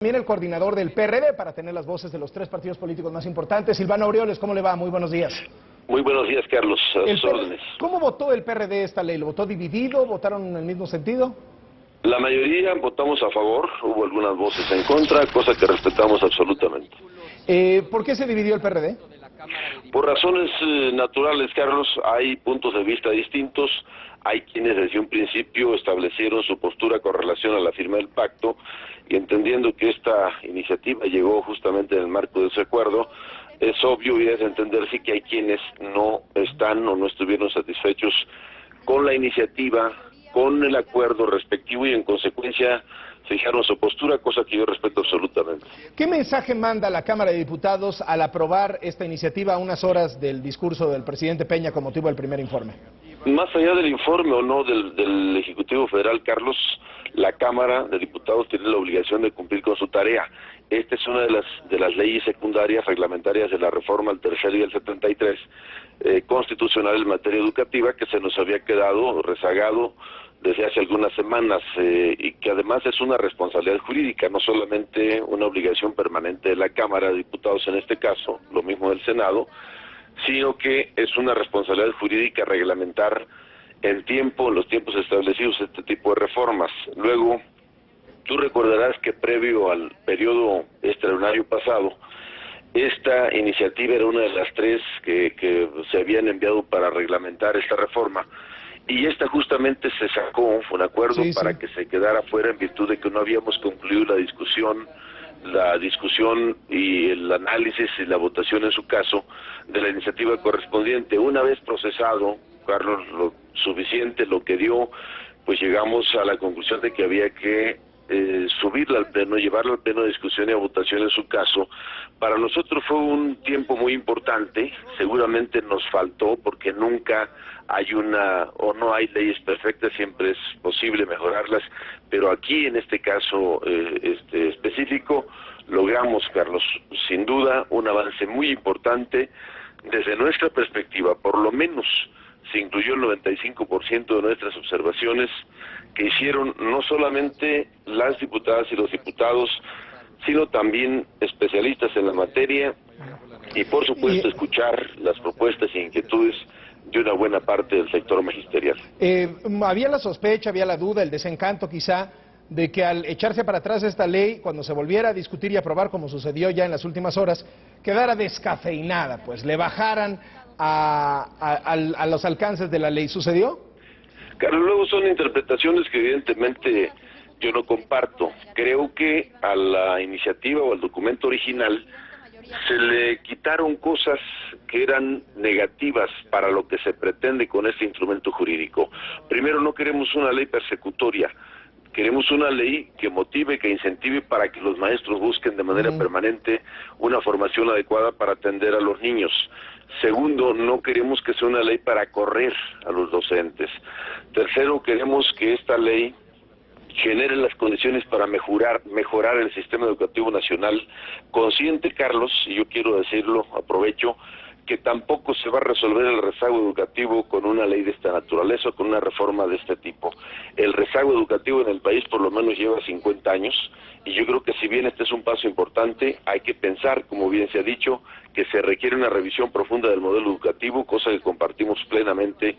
También el coordinador del PRD para tener las voces de los tres partidos políticos más importantes. Silvano Aureoles, ¿cómo le va? Muy buenos días. Muy buenos días, Carlos. A sus órdenes. ¿Cómo votó el PRD esta ley? ¿Lo votó dividido? ¿Votaron en el mismo sentido? La mayoría votamos a favor, hubo algunas voces en contra, cosa que respetamos absolutamente. ¿Por qué se dividió el PRD? Por razones naturales, Carlos, hay puntos de vista distintos, hay quienes desde un principio establecieron su postura con relación a la firma del pacto y entendiendo que esta iniciativa llegó justamente en el marco de ese acuerdo, es obvio y es de entenderse que hay quienes no están o no estuvieron satisfechos con la iniciativa, con el acuerdo respectivo y en consecuencia fijaron su postura, cosa que yo respeto absolutamente. ¿Qué mensaje manda la Cámara de Diputados al aprobar esta iniciativa a unas horas del discurso del presidente Peña con motivo del primer informe? Más allá del informe o no del Ejecutivo Federal, Carlos, la Cámara de Diputados tiene la obligación de cumplir con su tarea. Esta es una de las leyes secundarias reglamentarias de la reforma al tercer y al 73 constitucional en materia educativa que se nos había quedado rezagado desde hace algunas semanas y que además es una responsabilidad jurídica, no solamente una obligación permanente de la Cámara de Diputados en este caso, lo mismo del Senado, sino que es una responsabilidad jurídica reglamentar en los tiempos establecidos este tipo de reformas. Luego, tú recordarás que previo al periodo extraordinario pasado, esta iniciativa era una de las tres que se habían enviado para reglamentar esta reforma. Y esta justamente se sacó, fue un acuerdo para que se quedara fuera en virtud de que no habíamos concluido la discusión y el análisis y la votación en su caso de la iniciativa correspondiente. Una vez procesado, Carlos, lo suficiente, lo que dio, pues llegamos a la conclusión de que había que subirla al pleno, llevarla al pleno de discusión y a votación en su caso. Para nosotros fue un tiempo muy importante, seguramente nos faltó porque nunca hay no hay leyes perfectas, siempre es posible mejorarlas, pero aquí en este caso específico logramos, Carlos, sin duda un avance muy importante desde nuestra perspectiva, por lo menos se incluyó el 95% de nuestras observaciones que hicieron no solamente las diputadas y los diputados, sino también especialistas en la materia y por supuesto escuchar las propuestas e inquietudes de una buena parte del sector magisterial. Había la sospecha, había la duda, el desencanto quizá, de que al echarse para atrás esta ley, cuando se volviera a discutir y aprobar, como sucedió ya en las últimas horas, quedara descafeinada, pues le bajaran a los alcances de la ley. ¿Sucedió? Carlos, luego son interpretaciones que evidentemente yo no comparto. Creo que a la iniciativa o al documento original se le quitaron cosas que eran negativas para lo que se pretende con este instrumento jurídico. Primero, no queremos una ley persecutoria. Queremos una ley que motive, que incentive para que los maestros busquen de manera permanente una formación adecuada para atender a los niños. Segundo, no queremos que sea una ley para correr a los docentes. Tercero, queremos que esta ley genere las condiciones para mejorar el sistema educativo nacional. Consciente, Carlos, y yo quiero decirlo, aprovecho, que tampoco se va a resolver el rezago educativo con una ley de esta naturaleza o con una reforma de este tipo. El rezago educativo en el país por lo menos lleva 50 años y yo creo que si bien este es un paso importante, hay que pensar, como bien se ha dicho, que se requiere una revisión profunda del modelo educativo, cosa que compartimos plenamente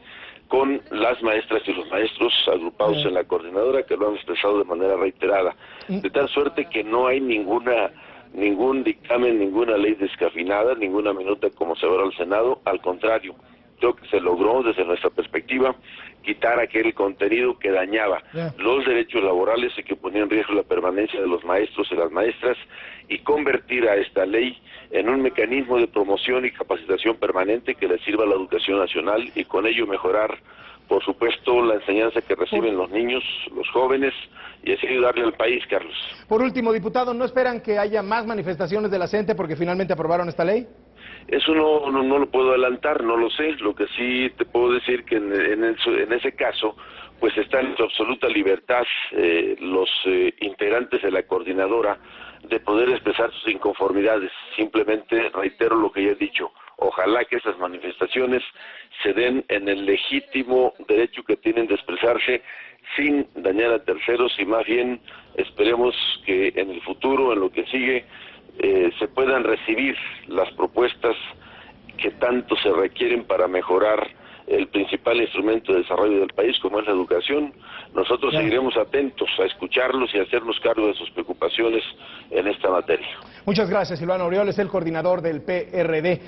con las maestras y los maestros agrupados en la coordinadora que lo han expresado de manera reiterada, de tal suerte que no hay ningún dictamen, ninguna ley descafeinada, ninguna minuta como se verá al Senado, al contrario, creo que se logró desde nuestra perspectiva quitar aquel contenido que dañaba los derechos laborales y que ponía en riesgo la permanencia de los maestros y las maestras y convertir a esta ley en un mecanismo de promoción y capacitación permanente que le sirva a la educación nacional y con ello mejorar, por supuesto, la enseñanza que reciben los niños, los jóvenes y así ayudarle al país, Carlos. Por último, diputado, ¿no esperan que haya más manifestaciones de la gente porque finalmente aprobaron esta ley? Eso no lo puedo adelantar, no lo sé. Lo que sí te puedo decir que en ese caso, pues están en su absoluta libertad los integrantes de la coordinadora de poder expresar sus inconformidades. Simplemente reitero lo que ya he dicho. Ojalá que esas manifestaciones se den en el legítimo derecho que tienen de expresarse sin dañar a terceros, y más bien esperemos que en el futuro, en lo que sigue, se puedan recibir las propuestas que tanto se requieren para mejorar el principal instrumento de desarrollo del país, como es la educación. Nosotros seguiremos atentos a escucharlos y a hacernos cargo de sus preocupaciones en esta materia. Muchas gracias, Silvano Aureoles, el coordinador del PRD.